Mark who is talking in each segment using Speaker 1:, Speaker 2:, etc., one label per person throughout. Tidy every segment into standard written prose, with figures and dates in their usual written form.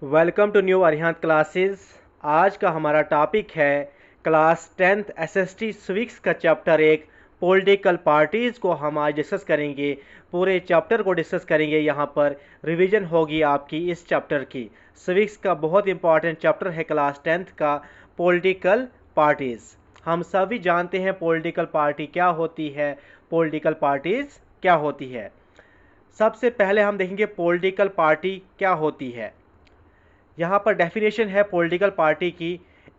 Speaker 1: Welcome to new Arihant classes. आज का हमारा टॉपिक है क्लास 10th एसएसटी सिविक्स का चैप्टर एक पॉलिटिकल पार्टीज़ को हम आज डिस्कस करेंगे। पूरे चैप्टर को डिस्कस करेंगे। यहाँ पर रिवीजन होगी आपकी इस चैप्टर की। सिविक्स का बहुत इंपॉर्टेंट चैप्टर है क्लास 10th का पॉलिटिकल पार्टीज़। हम सभी जानते हैं पॉलिटिकल पार्टी क्या होती है, पॉलिटिकल पार्टीज़ क्या होती है। सबसे पहले हम देखेंगे पॉलिटिकल पार्टी क्या होती है। यहाँ पर डेफिनेशन है पॉलिटिकल पार्टी की।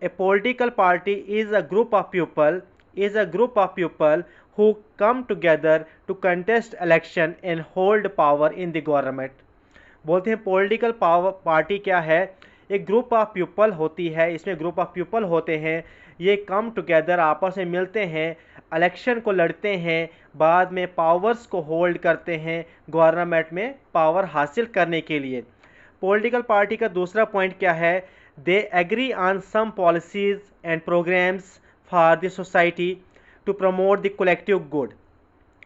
Speaker 1: A political party is a group of people who come together to contest election and hold power in the government. बोलते हैं पॉलिटिकल पावर पार्टी क्या है। एक ग्रुप ऑफ पीपल होती है, इसमें ग्रुप ऑफ पीपल होते हैं, ये कम टुगेदर आपस में मिलते हैं, इलेक्शन को लड़ते हैं, बाद में पावर्स को होल्ड करते हैं गवर्नमेंट में पावर हासिल करने के लिए। पॉलिटिकल पार्टी का दूसरा पॉइंट क्या है, they agree on some policies and programs for the society to promote the collective good.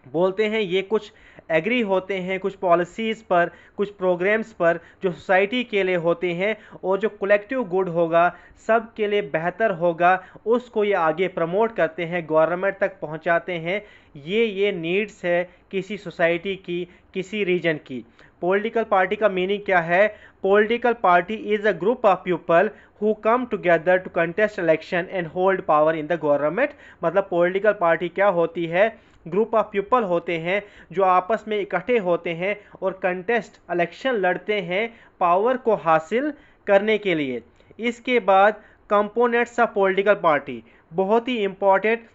Speaker 1: बोलते हैं ये कुछ एग्री होते हैं कुछ पॉलिसीज़ पर, कुछ प्रोग्राम्स पर जो सोसाइटी के लिए होते हैं और जो कलेक्टिव गुड होगा, सब के लिए बेहतर होगा, उसको ये आगे प्रमोट करते हैं, गवर्नमेंट तक पहुंचाते हैं। ये नीड्स है किसी सोसाइटी की, किसी रीजन की। पॉलिटिकल पार्टी का मीनिंग क्या है, political party is a group of people who come together to contest election and hold power in the government. मतलब पॉलिटिकल पार्टी क्या होती है, ग्रुप ऑफ पीपल होते हैं जो आपस में इकट्ठे होते हैं और कंटेस्ट इलेक्शन लड़ते हैं पावर को हासिल करने के लिए। इसके बाद कंपोनेंट्स ऑफ पॉलिटिकल पार्टी, बहुत ही इंपॉर्टेंट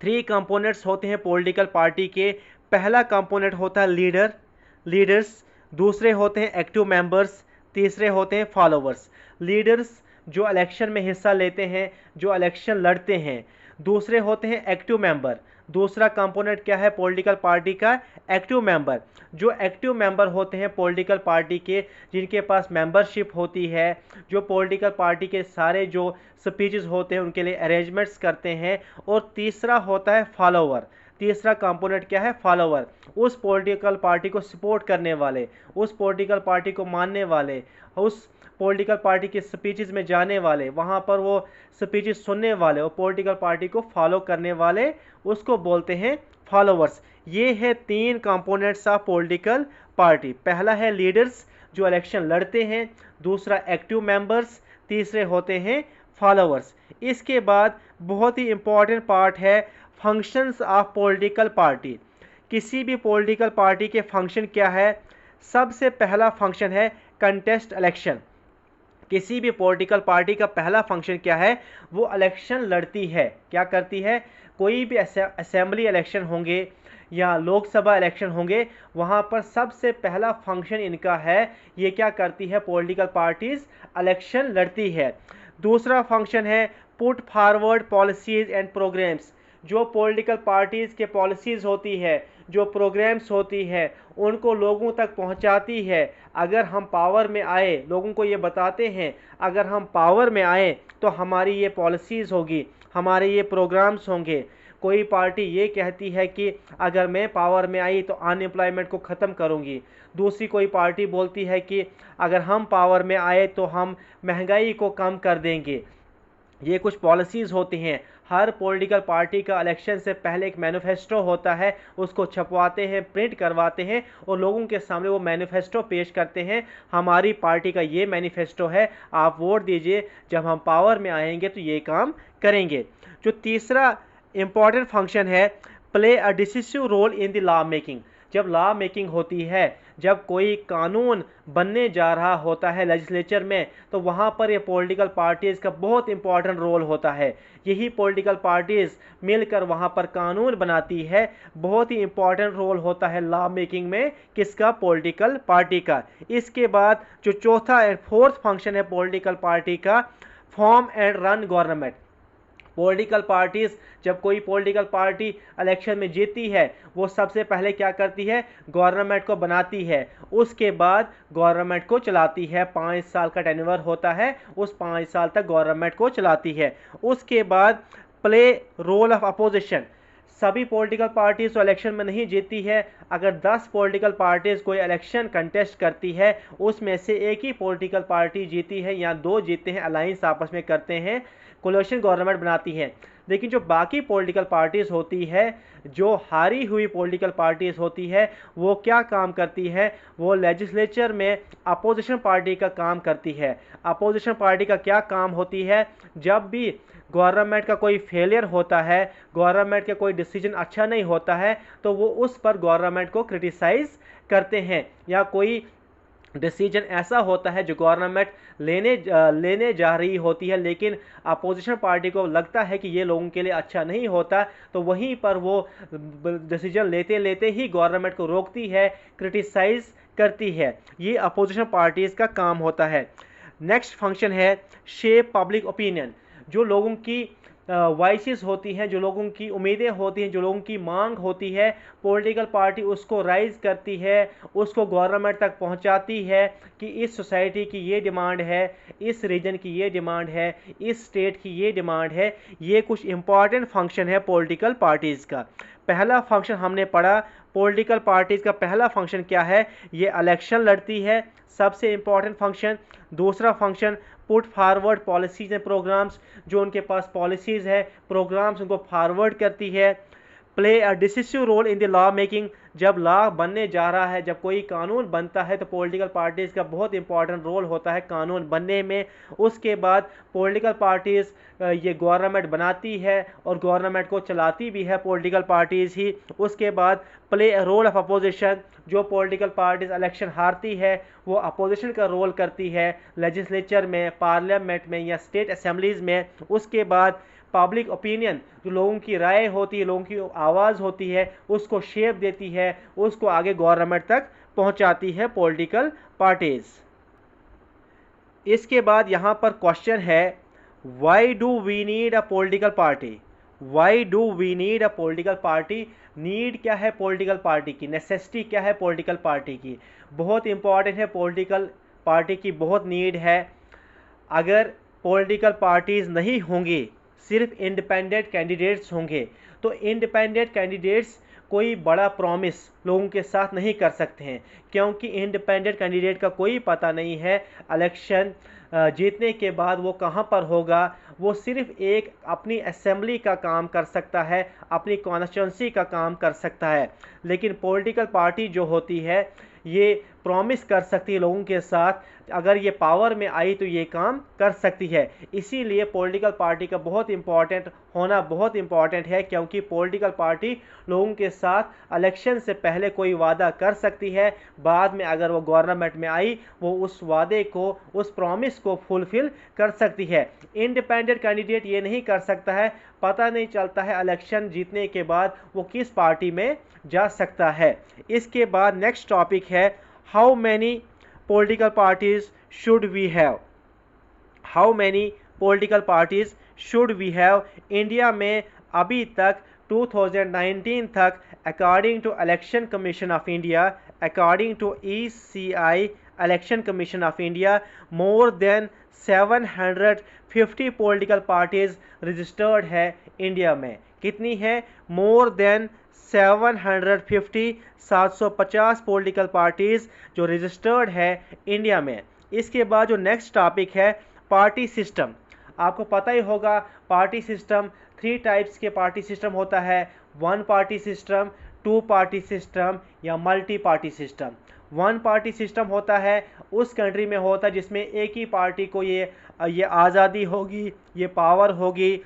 Speaker 1: 3 कंपोनेंट्स होते हैं पॉलिटिकल पार्टी के। पहला कंपोनेंट होता है लीडर्स, दूसरे होते हैं एक्टिव मेंबर्स, तीसरे होते हैं फॉलोवर्स। लीडर्स जो इलेक्शन में हिस्सा लेते हैं, जो इलेक्शन लड़ते हैं। दूसरे होते हैं एक्टिव मेंबर। दूसरा कंपोनेंट क्या है पॉलिटिकल पार्टी का, एक्टिव मेंबर। जो एक्टिव मेंबर होते हैं पॉलिटिकल पार्टी के, जिनके पास मेंबरशिप होती है, जो पॉलिटिकल पार्टी के सारे जो स्पीचेस होते हैं उनके लिए अरेंजमेंट्स करते हैं। और तीसरा होता है फॉलोवर। तीसरा कंपोनेंट क्या है, फॉलोवर। उस पॉलिटिकल पार्टी को सपोर्ट करने वाले, उस पॉलिटिकल पार्टी को मानने वाले, उस पॉलिटिकल पार्टी के स्पीचेस में जाने वाले, वहाँ पर वो स्पीचेस सुनने वाले और पॉलिटिकल पार्टी को फॉलो करने वाले, उसको बोलते हैं फॉलोवर्स। ये है 3 कंपोनेंट्स ऑफ पॉलिटिकल पार्टी। पहला है लीडर्स जो इलेक्शन लड़ते हैं, दूसरा एक्टिव मेंबर्स, तीसरे होते हैं फॉलोवर्स। इसके बाद बहुत ही इंपॉर्टेंट पार्ट है फंक्शंस ऑफ पॉलिटिकल पार्टी। किसी भी पॉलिटिकल पार्टी के फंक्शन क्या है, सबसे पहला फंक्शन है कंटेस्ट इलेक्शन। किसी भी पॉलिटिकल पार्टी का पहला फंक्शन क्या है, वो इलेक्शन लड़ती है। क्या करती है, कोई भी असेंबली इलेक्शन होंगे या लोकसभा इलेक्शन होंगे, वहाँ पर सबसे पहला फंक्शन इनका है, ये क्या करती है पॉलिटिकल पार्टीज, इलेक्शन लड़ती है। दूसरा फंक्शन है put forward policies and programs. जो पॉलिटिकल पार्टीज़ के पॉलिसीज़ होती है, जो प्रोग्राम्स होती है, उनको लोगों तक पहुंचाती है। अगर हम पावर में आए, लोगों को ये बताते हैं अगर हम पावर में आए तो हमारी ये पॉलिसीज़ होगी, हमारे ये प्रोग्राम्स होंगे। कोई पार्टी ये कहती है कि अगर मैं पावर में आई तो अनएम्प्लॉयमेंट को ख़त्म करूंगी। दूसरी कोई पार्टी बोलती है कि अगर हम पावर में आए तो हम महंगाई को कम कर देंगे। ये कुछ पॉलिसीज़ होती हैं। हर पॉलिटिकल पार्टी का इलेक्शन से पहले एक मैनिफेस्टो होता है, उसको छपवाते हैं, प्रिंट करवाते हैं और लोगों के सामने वो मैनिफेस्टो पेश करते हैं, हमारी पार्टी का ये मैनिफेस्टो है, आप वोट दीजिए, जब हम पावर में आएंगे तो ये काम करेंगे। जो तीसरा इम्पॉर्टेंट फंक्शन है, play a decisive role in the law making. जब लॉ मेकिंग होती है, जब कोई कानून बनने जा रहा होता है लेजिस्लेचर में, तो वहाँ पर ये पॉलिटिकल पार्टीज़ का बहुत इंपॉर्टेंट रोल होता है। यही पॉलिटिकल पार्टीज़ मिलकर वहाँ पर कानून बनाती है। बहुत ही इंपॉर्टेंट रोल होता है लॉ मेकिंग में किसका, पॉलिटिकल पार्टी का। इसके बाद जो चौथा एंड फोर्थ फंक्शन है पॉलिटिकल पार्टी का, form and run government. Political parties, जब कोई पॉलिटिकल पार्टी इलेक्शन में जीतती है, वो सबसे पहले क्या करती है, गवर्नमेंट को बनाती है, उसके बाद गवर्नमेंट को चलाती है। 5 साल का टेन्योर होता है, उस 5 साल तक गवर्नमेंट को चलाती है। उसके बाद प्ले रोल ऑफ अपोजिशन। सभी पॉलिटिकल पार्टीज तो इलेक्शन में नहीं जीतती है। अगर 10 पॉलिटिकल पार्टीज कोई इलेक्शन कंटेस्ट करती है, उसमें से एक ही पॉलिटिकल पार्टी जीती है या 2 जीते हैं, अलायंस आपस में करते हैं, कोलिशन गवर्नमेंट बनाती है। लेकिन जो बाकी पॉलिटिकल पार्टीज होती है, जो हारी हुई पॉलिटिकल पार्टीज होती है, वो क्या काम करती है? वो लेजिस्लेचर में अपोजिशन पार्टी का काम करती है। अपोजिशन पार्टी का क्या काम होती है? जब भी गवर्नमेंट का कोई फेलियर होता है, गवर्नमेंट का कोई डिसीजन अच्छा नहीं होता है, तो वो उस पर गवर्नमेंट को क्रिटिसाइज करते हैं, या कोई डिसीजन ऐसा होता है जो गवर्नमेंट लेने जा रही होती है, लेकिन अपोजिशन पार्टी को लगता है कि ये लोगों के लिए अच्छा नहीं होता, तो वहीं पर वो डिसीजन लेते लेते ही गवर्नमेंट को रोकती है, क्रिटिसाइज करती है। ये अपोजिशन पार्टीज का काम होता है। नेक्स्ट फंक्शन है शेप पब्लिक ओपिनियन। जो लोगों की वॉइसेस होती हैं, जो लोगों की उम्मीदें होती हैं, जो लोगों की मांग होती है, पॉलिटिकल पार्टी उसको राइज करती है, उसको गवर्नमेंट तक पहुंचाती है कि इस सोसाइटी की ये डिमांड है, इस रीजन की ये डिमांड है, इस स्टेट की ये डिमांड है। ये कुछ इंपॉर्टेंट फंक्शन है पॉलिटिकल पार्टीज़ का। पहला फंक्शन हमने पढ़ा, पॉलिटिकल पार्टीज़ का पहला फंक्शन क्या है? ये इलेक्शन लड़ती है, सबसे इंपॉर्टेंट फंक्शन। दूसरा function put forward policies and programs, जो उनके पास पॉलिसीज़ है, प्रोग्राम्स उनको फॉरवर्ड करती है। Play a decisive role in the law making, जब लॉ बनने जा रहा है, जब कोई कानून बनता है, तो पॉलिटिकल पार्टीज़ का बहुत इंपॉर्टेंट रोल होता है कानून बनने में। उसके बाद पॉलिटिकल पार्टीज़ ये गवर्नमेंट बनाती है और गवर्नमेंट को चलाती भी है पॉलिटिकल पार्टीज़ ही। उसके बाद play a role of opposition, जो पॉलिटिकल पार्टीज इलेक्शन हारती है, वो अपोजिशन का रोल करती है लेजिस्लेचर में, पार्लियामेंट में या स्टेट असेंबलीज़ में। उसके बाद पब्लिक ओपिनियन, जो लोगों की राय होती है, लोगों की आवाज़ होती है, उसको शेप देती है, उसको आगे गवर्नमेंट तक पहुंचाती है पॉलिटिकल पार्टीज़। इसके बाद यहाँ पर क्वेश्चन है, why do we need a political party? Why do we need a political party? Need क्या है पॉलिटिकल पार्टी की? नेसेसिटी क्या है पॉलिटिकल पार्टी की? बहुत इंपॉर्टेंट है, पॉलिटिकल पार्टी की बहुत नीड है। अगर पॉलिटिकल पार्टीज़ नहीं होंगी, सिर्फ इंडिपेंडेंट कैंडिडेट्स होंगे, तो इंडिपेंडेंट कैंडिडेट्स कोई बड़ा प्रॉमिस लोगों के साथ नहीं कर सकते हैं, क्योंकि इंडिपेंडेंट कैंडिडेट का कोई पता नहीं है इलेक्शन जीतने के बाद वो कहां पर होगा। वो सिर्फ एक अपनी असेंबली का काम कर सकता है, अपनी कॉन्स्टिट्यूंसी का काम कर सकता है। लेकिन पॉलिटिकल पार्टी जो होती है, ये प्रॉमिस कर सकती है लोगों के साथ, अगर ये पावर में आई तो ये काम कर सकती है। इसीलिए पॉलिटिकल पार्टी का बहुत इंपॉर्टेंट होना बहुत इंपॉर्टेंट है, क्योंकि पॉलिटिकल पार्टी लोगों के साथ इलेक्शन से पहले कोई वादा कर सकती है, बाद में अगर वो गवर्नमेंट में आई, वो उस वादे को, उस प्रॉमिस को फुलफिल कर सकती है। इंडिपेंडेंट कैंडिडेट ये नहीं कर सकता है, पता नहीं चलता है इलेक्शन जीतने के बाद वो किस पार्टी में जा सकता है। इसके बाद नेक्स्ट टॉपिक है, how many political parties should we have? How many political parties should we have? India में अभी तक 2019 तक according to election commission of India, according to ECI election commission of India, more than 750 political parties registered है India में। कितनी है? More than 750, 750 political parties जो registered है इंडिया में। इसके बाद जो नेक्स्ट टॉपिक है, पार्टी सिस्टम। आपको पता ही होगा पार्टी सिस्टम, 3 टाइप्स के पार्टी सिस्टम होता है, 1 पार्टी सिस्टम, 2 पार्टी सिस्टम या multi party system. 1 party system होता है उस कंट्री में होता है जिसमें एक ही पार्टी को ये आज़ादी होगी, ये पावर होगी,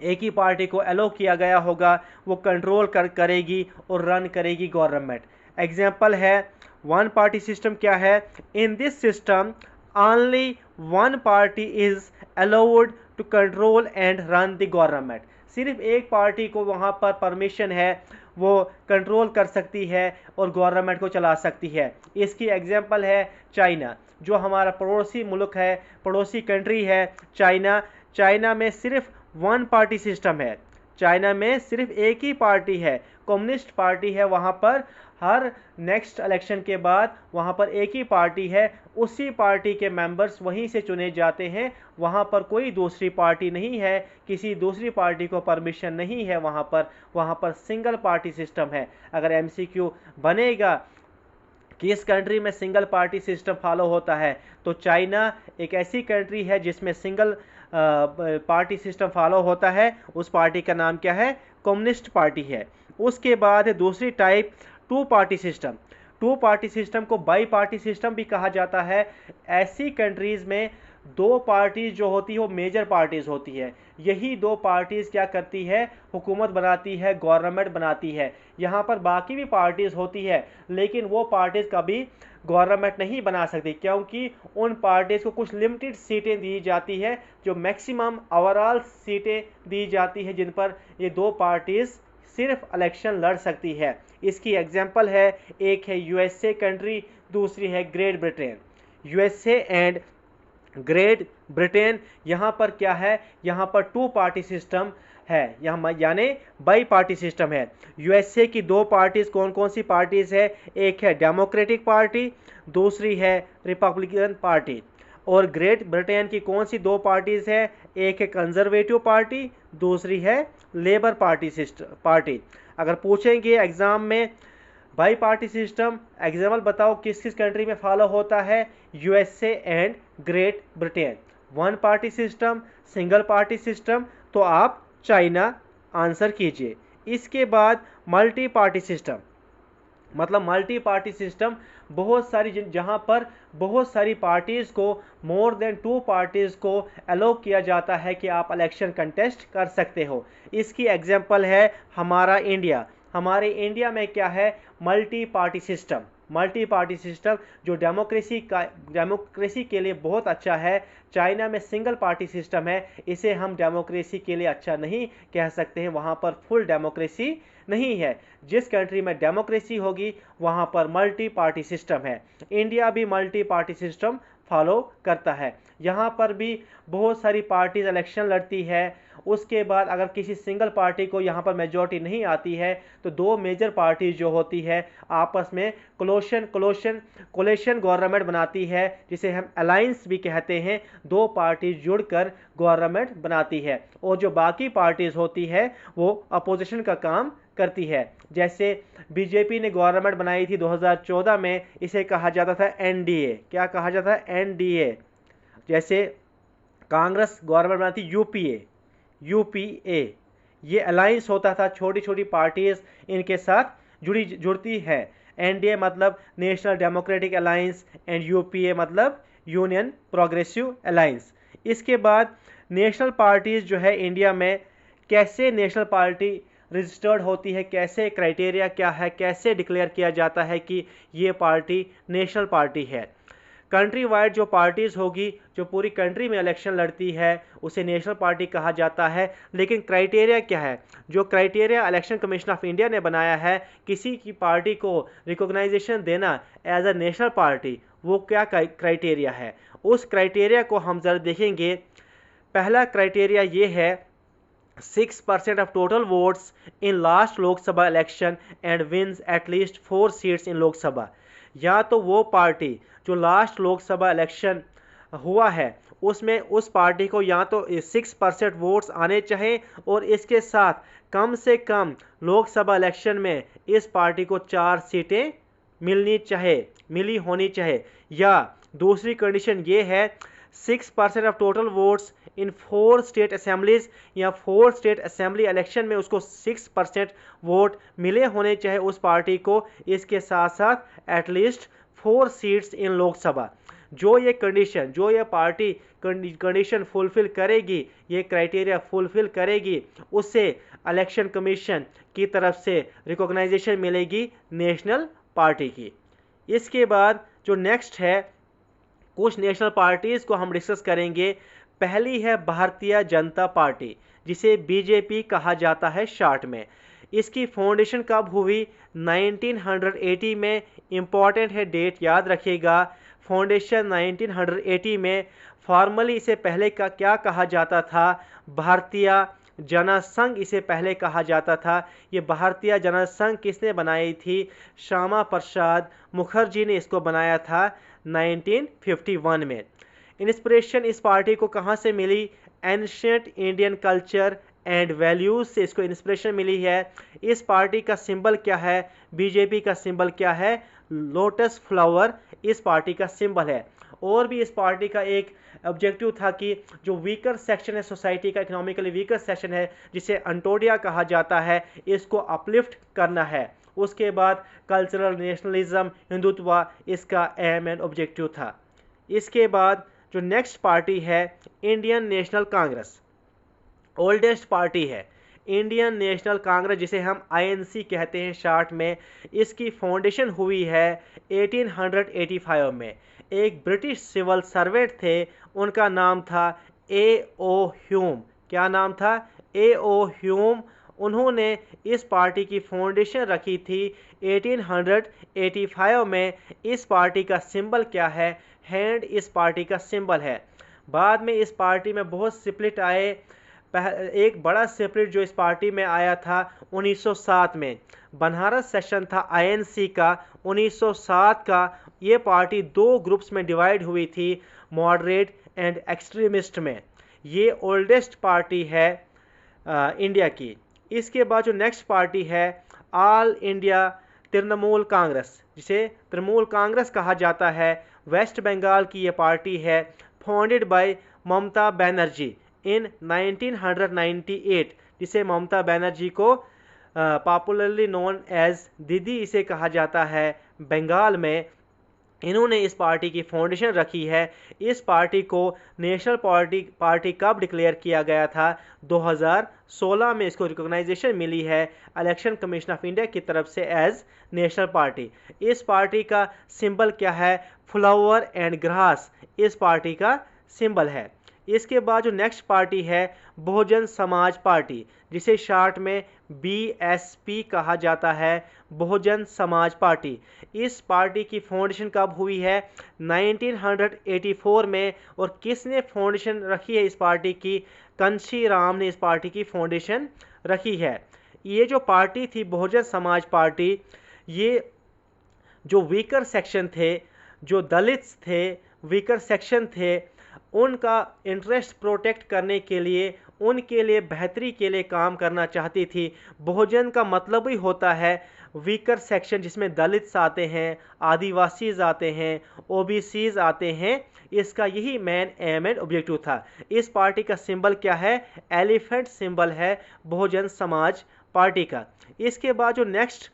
Speaker 1: एक ही पार्टी को एलो किया गया होगा, वो कंट्रोल करेगी और रन करेगी गवर्नमेंट। एग्जाम्पल है 1 पार्टी सिस्टम क्या है? In this system only 1 party is allowed to control and run the government. सिर्फ एक पार्टी को वहाँ पर परमिशन है, वो कंट्रोल कर सकती है और गवर्नमेंट को चला सकती है। इसकी एग्जाम्पल है चाइना, जो हमारा पड़ोसी मुल्क है, पड़ोसी कंट्री है चाइना। चाइना में सिर्फ 1 पार्टी सिस्टम है। चाइना में सिर्फ एक ही पार्टी है, कम्युनिस्ट पार्टी है। वहाँ पर हर नेक्स्ट इलेक्शन के बाद वहाँ पर एक ही पार्टी है, उसी पार्टी के मेंबर्स वहीं से चुने जाते हैं। वहाँ पर कोई दूसरी पार्टी नहीं है, किसी दूसरी पार्टी को परमिशन नहीं है। वहाँ पर सिंगल पार्टी सिस्टम है। अगर एमसीक्यू बनेगा किस कंट्री में सिंगल पार्टी सिस्टम फॉलो होता है, तो चाइना एक ऐसी कंट्री है जिसमें सिंगल पार्टी सिस्टम फॉलो होता है। उस पार्टी का नाम क्या है? कम्युनिस्ट पार्टी है। उसके बाद है दूसरी type, two party system. Two party system को बाई पार्टी सिस्टम भी कहा जाता है। ऐसी कंट्रीज़ में दो पार्टीज जो होती है वो मेजर पार्टीज होती है। यही दो पार्टीज क्या करती है? हुकूमत बनाती है, गवर्नमेंट बनाती है। यहाँ पर बाकी भी पार्टीज होती है, लेकिन वो पार्टीज कभी गवर्नमेंट नहीं बना सकती, क्योंकि उन पार्टीज को कुछ लिमिटेड सीटें दी जाती है, जो मैक्सिमम ओवरऑल सीटें दी जाती है, जिन पर ये दो पार्टीज सिर्फ इलेक्शन लड़ सकती है। इसकी एग्जांपल है, एक है यूएसए कंट्री, दूसरी है great Britain. USA and great Britain, यहाँ पर क्या है? यहाँ पर टू पार्टी सिस्टम है, यहाँ यानी बाई पार्टी सिस्टम है। यूएसए की दो पार्टीज कौन कौन सी पार्टीज है? एक है डेमोक्रेटिक पार्टी, दूसरी है रिपब्लिकन पार्टी। और ग्रेट ब्रिटेन की कौन सी दो पार्टीज है? एक है कंजर्वेटिव पार्टी, दूसरी है लेबर पार्टी। अगर पूछेंगे एग्जाम में बाई पार्टी सिस्टम एग्जाम्पल बताओ किस किस कंट्री में फॉलो होता है? USA and great Britain. One party system, single party system, तो आप चाइना आंसर कीजिए। इसके बाद मल्टी पार्टी सिस्टम, मतलब मल्टी पार्टी सिस्टम बहुत सारी, जहां पर बहुत सारी पार्टीज़ को, मोर देन टू पार्टीज़ को अलो किया जाता है कि आप इलेक्शन कंटेस्ट कर सकते हो। इसकी एग्जांपल है हमारा इंडिया। हमारे इंडिया में क्या है? Multi party system. Multi party system जो डेमोक्रेसी के लिए बहुत अच्छा है। चाइना में सिंगल पार्टी सिस्टम है, इसे हम डेमोक्रेसी के लिए अच्छा नहीं कह सकते हैं, वहाँ पर फुल डेमोक्रेसी नहीं है। जिस कंट्री में डेमोक्रेसी होगी वहाँ पर मल्टी पार्टी सिस्टम है। इंडिया भी मल्टी पार्टी सिस्टम फॉलो करता है। यहाँ पर भी बहुत सारी पार्टीज इलेक्शन लड़ती है। उसके बाद अगर किसी सिंगल पार्टी को यहाँ पर मेजॉरिटी नहीं आती है, तो दो मेजर पार्टीज जो होती है आपस में कोलेशन गवर्नमेंट बनाती है, जिसे हम अलायंस भी कहते हैं। दो पार्टीज जुड़कर गवर्नमेंट बनाती है, और जो बाकी पार्टीज होती है वो अपोजिशन का काम करती है। जैसे बीजेपी ने गवर्नमेंट बनाई थी 2014 में, इसे कहा जाता था एनडीए। क्या कहा जाता था? एनडीए। जैसे कांग्रेस गवर्नमेंट बनाती यूपीए। ये अलायंस होता था, छोटी छोटी पार्टीज इनके साथ जुड़ती है। एनडीए मतलब national democratic alliance and UPA मतलब यूनियन प्रोग्रेसिव अलायंस। इसके बाद नेशनल पार्टीज जो है इंडिया में, कैसे नेशनल पार्टी रजिस्टर्ड होती है, कैसे क्राइटेरिया क्या है, कैसे डिक्लेयर किया जाता है कि ये पार्टी नेशनल पार्टी है? कंट्री वाइड जो पार्टीज़ होगी, जो पूरी कंट्री में इलेक्शन लड़ती है, उसे नेशनल पार्टी कहा जाता है। लेकिन क्राइटेरिया क्या है? जो criteria election commission of India ने बनाया है किसी की पार्टी को रिकॉग्नाइजेशन देना एज अ नेशनल पार्टी, वो क्या क्राइटेरिया है? उस क्राइटेरिया को हम ज़रा देखेंगे। पहला क्राइटेरिया ये है, 6% of total votes in last लोक सभा election and wins at least 4 seats in लोक सभा। या तो वो पार्टी जो लास्ट लोकसभा इलेक्शन हुआ है उसमें उस पार्टी को या तो 6% वोट्स आने चाहिए, और इसके साथ कम से कम लोकसभा इलेक्शन में इस पार्टी को 4 सीटें मिली होनी चाहिए। या दूसरी कंडीशन ये है, 6% of total votes in 4 state assemblies, या 4 स्टेट असेंबली इलेक्शन में उसको 6% वोट मिले होने चाहिए उस पार्टी को। इसके साथ साथ एटलीस्ट 4 सीट्स इन लोकसभा। जो ये पार्टी कंडीशन फुलफिल करेगी, ये क्राइटेरिया फुलफिल करेगी, उससे इलेक्शन कमीशन की तरफ से रिकॉग्नाइजेशन मिलेगी नेशनल पार्टी की। इसके बाद जो नेक्स्ट है, कुछ नेशनल पार्टीज़ को हम डिस्कस करेंगे। पहली है भारतीय जनता पार्टी, जिसे बीजेपी कहा जाता है शॉर्ट में। इसकी फाउंडेशन कब हुई? 1980 में। इम्पॉर्टेंट है, डेट याद रखिएगा। फाउंडेशन 1980 में। फॉर्मली इसे पहले का क्या कहा जाता था? भारतीय जनसंघ इसे पहले कहा जाता था। ये भारतीय जनसंघ किसने बनाई थी? श्यामा प्रसाद मुखर्जी ने इसको बनाया था 1951 में। इंस्पिरेशन इस पार्टी को कहाँ से मिली? Ancient Indian culture and values से इसको इंस्पिरेशन मिली है। इस पार्टी का सिंबल क्या है? बीजेपी का सिंबल क्या है? लोटस फ्लावर इस पार्टी का सिंबल है। और भी इस पार्टी का एक ऑब्जेक्टिव था कि जो वीकर सेक्शन है सोसाइटी का, इकोनॉमिकली वीकर सेक्शन है जिसे अंटोडिया कहा जाता है, इसको अपलिफ्ट करना है। उसके बाद कल्चरल नेशनलिज्म, हिंदुत्व इसका एम एंड ऑब्जेक्टिव था। इसके बाद जो नेक्स्ट पार्टी है Indian national Congress, oldest party है। इंडियन नेशनल कांग्रेस जिसे हम आईएनसी कहते हैं शॉर्ट में, इसकी फाउंडेशन हुई है 1885 में। एक ब्रिटिश सिविल सर्वेंट थे, उनका नाम था A.O. ह्यूम। क्या नाम था? A.O. ह्यूम। उन्होंने इस पार्टी की फाउंडेशन रखी थी 1885 में। इस पार्टी का सिंबल क्या है? हैंड इस पार्टी का सिंबल है। बाद में इस पार्टी में बहुत स्प्लिट आए। एक बड़ा स्प्लिट जो इस पार्टी में आया था 1907 में, बनारस सेशन था आईएनसी का 1907 का। ये पार्टी दो ग्रुप्स में डिवाइड हुई थी, मॉडरेट एंड एक्सट्रीमिस्ट में। ये ओल्डेस्ट पार्टी है इंडिया की। इसके बाद जो नेक्स्ट पार्टी है ऑल इंडिया तृणमूल कांग्रेस, जिसे तृणमूल कांग्रेस कहा जाता है। वेस्ट बंगाल की ये पार्टी है, फाउंडेड बाय ममता बनर्जी इन 1998, जिसे ममता बनर्जी को पॉपुलरली नोन एज दीदी इसे कहा जाता है बंगाल में। इन्होंने इस पार्टी की फाउंडेशन रखी है। इस पार्टी को नेशनल पार्टी कब डिक्लेयर किया गया था? 2016 में इसको रिकॉग्नाइजेशन मिली है इलेक्शन कमीशन ऑफ इंडिया की तरफ से एज नेशनल पार्टी। इस पार्टी का सिंबल क्या है? फ्लावर एंड ग्रास इस पार्टी का सिंबल है। इसके बाद जो नेक्स्ट पार्टी है बहुजन समाज पार्टी, जिसे शॉर्ट में BSP कहा जाता है, बहुजन समाज पार्टी। इस पार्टी की फाउंडेशन कब हुई है? 1984 में। और किसने फाउंडेशन रखी है इस पार्टी की? कंशी राम ने इस पार्टी की फाउंडेशन रखी है। ये जो पार्टी थी बहुजन समाज पार्टी, ये जो वीकर सेक्शन थे, जो दलित्स थे, वीकर सेक्शन थे, उनका इंटरेस्ट प्रोटेक्ट करने के लिए, उनके लिए बेहतरी के लिए काम करना चाहती थी। बहुजन का मतलब ही होता है वीकर सेक्शन, जिसमें दलित्स आते हैं, आदिवासीज आते हैं, OBCs आते हैं। इसका यही मेन एम एंड ऑब्जेक्टिव था। इस पार्टी का सिंबल क्या है? एलिफेंट सिंबल है बहुजन समाज पार्टी का। इसके बाद जो नेक्स्ट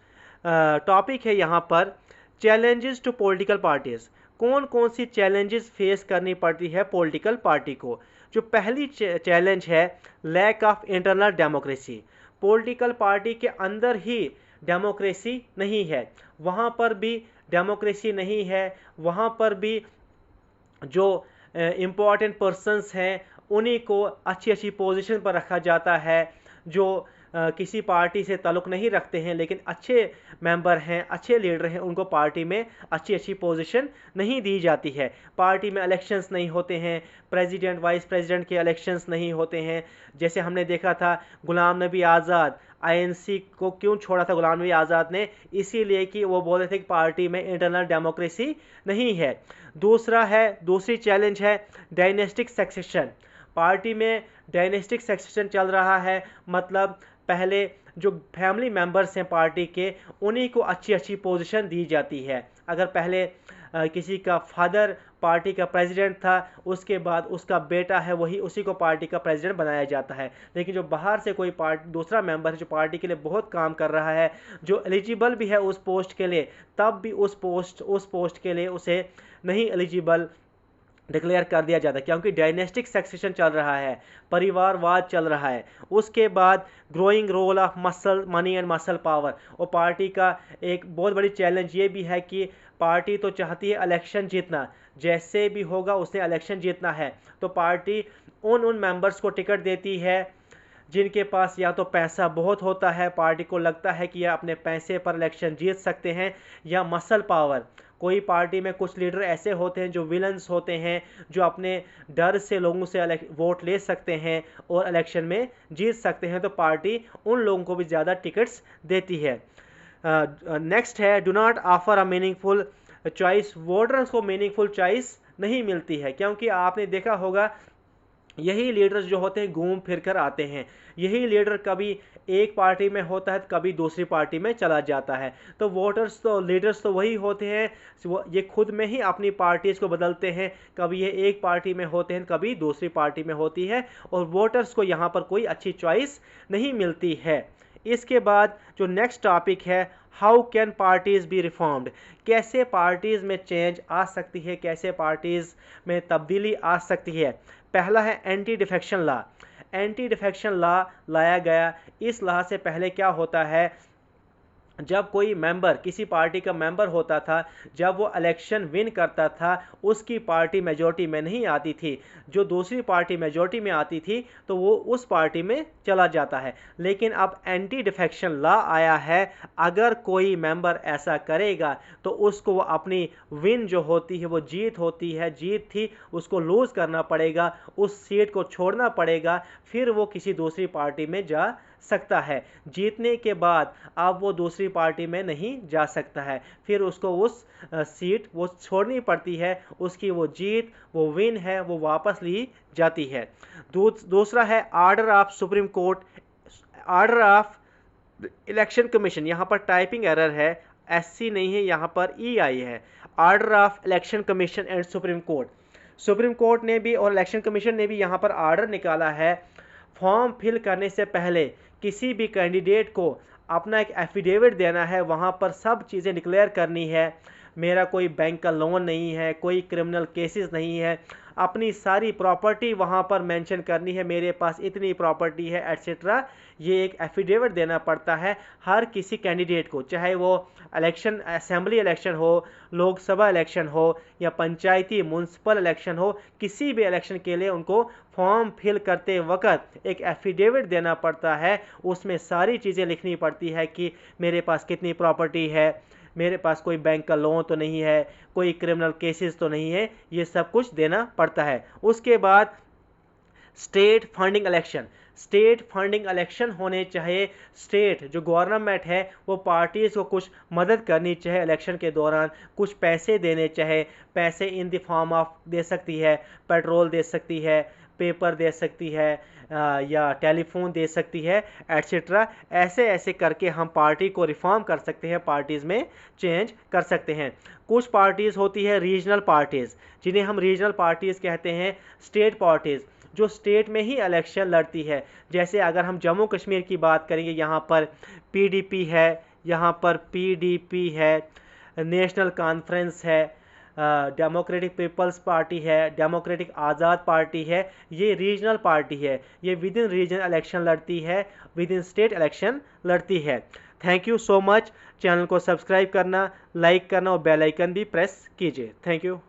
Speaker 1: टॉपिक है यहाँ पर, चैलेंजेस टू पॉलिटिकल पार्टीज। कौन कौन सी चैलेंजेस फेस करनी पड़ती है पॉलिटिकल पार्टी को? जो पहली चैलेंज है lack of internal democracy. Political party के अंदर ही डेमोक्रेसी नहीं है, वहाँ पर भी डेमोक्रेसी नहीं है। वहाँ पर भी जो इम्पोर्टेंट पर्सन्स हैं उन्हीं को अच्छी अच्छी पोजीशन पर रखा जाता है, जो किसी पार्टी से ताल्लुक़ नहीं रखते हैं लेकिन अच्छे मेंबर हैं, अच्छे लीडर हैं, उनको पार्टी में अच्छी अच्छी पोजीशन नहीं दी जाती है। पार्टी में इलेक्शंस नहीं होते हैं, प्रेसिडेंट वाइस प्रेसिडेंट के इलेक्शंस नहीं होते हैं। जैसे हमने देखा था गुलाम नबी आज़ाद, आईएनसी को क्यों छोड़ा था गुलाम नबी आज़ाद ने? इसीलिए कि वो बोल रहे थे कि पार्टी में इंटरनल डेमोक्रेसी नहीं है। दूसरी चैलेंज है डायनेस्टिक सक्सेशन। पार्टी में डायनेस्टिक सक्सेशन चल रहा है, मतलब पहले जो फैमिली मेंबर्स हैं पार्टी के, उन्हीं को अच्छी अच्छी पोजीशन दी जाती है। अगर पहले किसी का फादर पार्टी का प्रेसिडेंट था, उसके बाद उसका बेटा है वही उसी को पार्टी का प्रेसिडेंट बनाया जाता है। लेकिन जो बाहर से कोई दूसरा मेंबर है जो पार्टी के लिए बहुत काम कर रहा है, जो एलिजिबल भी है उस पोस्ट के लिए, तब भी उस पोस्ट के लिए उसे नहीं एलिजिबल डिक्लेयर कर दिया जाता है, क्योंकि डायनेस्टिक सक्सेशन चल रहा है, परिवारवाद चल रहा है। उसके बाद growing role of money and muscle power. और पार्टी का एक बहुत बड़ी चैलेंज ये भी है कि पार्टी तो चाहती है इलेक्शन जीतना, जैसे भी होगा उसने इलेक्शन जीतना है, तो पार्टी उन मेंबर्स को टिकट देती है जिनके पास या तो पैसा बहुत होता है, पार्टी को लगता है कि यह अपने पैसे पर इलेक्शन जीत सकते हैं, या मसल पावर, कोई पार्टी में कुछ लीडर ऐसे होते हैं जो विलन्स होते हैं, जो अपने डर से लोगों से वोट ले सकते हैं और इलेक्शन में जीत सकते हैं, तो पार्टी उन लोगों को भी ज़्यादा टिकट्स देती है। नेक्स्ट है do not offer a meaningful choice. Voters को मीनिंगफुल चॉइस नहीं मिलती है, क्योंकि आपने देखा होगा यही लीडर्स जो होते हैं घूम फिर कर आते हैं। यही लीडर कभी एक पार्टी में होता है तो कभी दूसरी पार्टी में चला जाता है। तो वोटर्स तो लीडर्स तो वही होते हैं, ये खुद में ही अपनी पार्टीज़ को बदलते हैं। कभी ये एक पार्टी में होते हैं, कभी दूसरी पार्टी में होती है, और वोटर्स को यहाँ पर कोई अच्छी चॉइस नहीं मिलती है। इसके बाद जो नेक्स्ट टॉपिक है, how can parties B reformed. कैसे पार्टीज़ में चेंज आ सकती है, कैसे पार्टीज़ में तब्दीली आ सकती है। पहला है anti defection law. Anti defection law लाया गया। इस लॉ से पहले क्या होता है, जब कोई मेंबर किसी पार्टी का मेंबर होता था, जब वो इलेक्शन विन करता था, उसकी पार्टी मेजॉरिटी में नहीं आती थी, जो दूसरी पार्टी मेजॉरिटी में आती थी तो वो उस पार्टी में चला जाता है। लेकिन अब एंटी डिफेक्शन लॉ आया है, अगर कोई मेंबर ऐसा करेगा तो उसको वो अपनी विन जो होती है, वो जीत होती है, जीत थी, उसको लूज़ करना पड़ेगा, उस सीट को छोड़ना पड़ेगा, फिर वो किसी दूसरी पार्टी में जा सकता है। जीतने के बाद अब वो दूसरी पार्टी में नहीं जा सकता है, फिर उसको उस सीट वो छोड़नी पड़ती है, उसकी वो जीत, वो विन है, वो वापस ली जाती है। दूसरा है order of supreme court, order of election commission. यहाँ पर टाइपिंग एरर है, SC नहीं है, यहाँ पर EI है। Order of election commission and supreme court. Supreme court ने भी और इलेक्शन कमीशन ने भी यहाँ पर ऑर्डर निकाला है, फॉर्म फिल करने से पहले किसी भी कैंडिडेट को अपना एक एफिडेविट देना है, वहाँ पर सब चीज़ें डिक्लेयर करनी है। मेरा कोई बैंक का लोन नहीं है, कोई क्रिमिनल केसेस नहीं है, अपनी सारी प्रॉपर्टी वहाँ पर मेंशन करनी है, मेरे पास इतनी प्रॉपर्टी है एट्सेट्रा। ये एक एफिडेविट देना पड़ता है हर किसी कैंडिडेट को, चाहे वो इलेक्शन असेंबली इलेक्शन हो, लोकसभा इलेक्शन हो, या पंचायती म्यूनसिपल इलेक्शन हो, किसी भी इलेक्शन के लिए उनको फॉर्म फिल करते वक्त एक एफिडेविट देना पड़ता है। उसमें सारी चीज़ें लिखनी पड़ती है कि मेरे पास कितनी प्रॉपर्टी है, मेरे पास कोई बैंक का लोन तो नहीं है, कोई क्रिमिनल केसेस तो नहीं है, ये सब कुछ देना पड़ता है। उसके बाद state funding election. State funding election होने चाहिए। स्टेट जो गवर्नमेंट है वो पार्टीज़ को कुछ मदद करनी चाहिए, इलेक्शन के दौरान कुछ पैसे देने चाहिए। पैसे इन द फॉर्म ऑफ दे सकती है, पेट्रोल दे सकती है, पेपर दे सकती है, या टेलीफोन दे सकती है, एट्सेट्रा। ऐसे ऐसे करके हम पार्टी को रिफॉर्म कर सकते हैं, पार्टीज़ में चेंज कर सकते हैं। कुछ पार्टीज़ होती है रीजनल पार्टीज़, जिन्हें हम रीजनल पार्टीज़ कहते हैं। स्टेट पार्टीज़ जो स्टेट में ही इलेक्शन लड़ती है, जैसे अगर हम जम्मू कश्मीर की बात करेंगे, यहाँ पर PDP है, यहाँ पर PDP है, नेशनल कॉन्फ्रेंस है, डेमोक्रेटिक पीपल्स पार्टी है, डेमोक्रेटिक आज़ाद पार्टी है। ये रीजनल पार्टी है, ये विद इन रीजन इलेक्शन लड़ती है, विद इन स्टेट इलेक्शन लड़ती है। Thank you so much. Channel को सब्सक्राइब करना, लाइक करना और बेल आइकन भी प्रेस कीजिए। Thank you.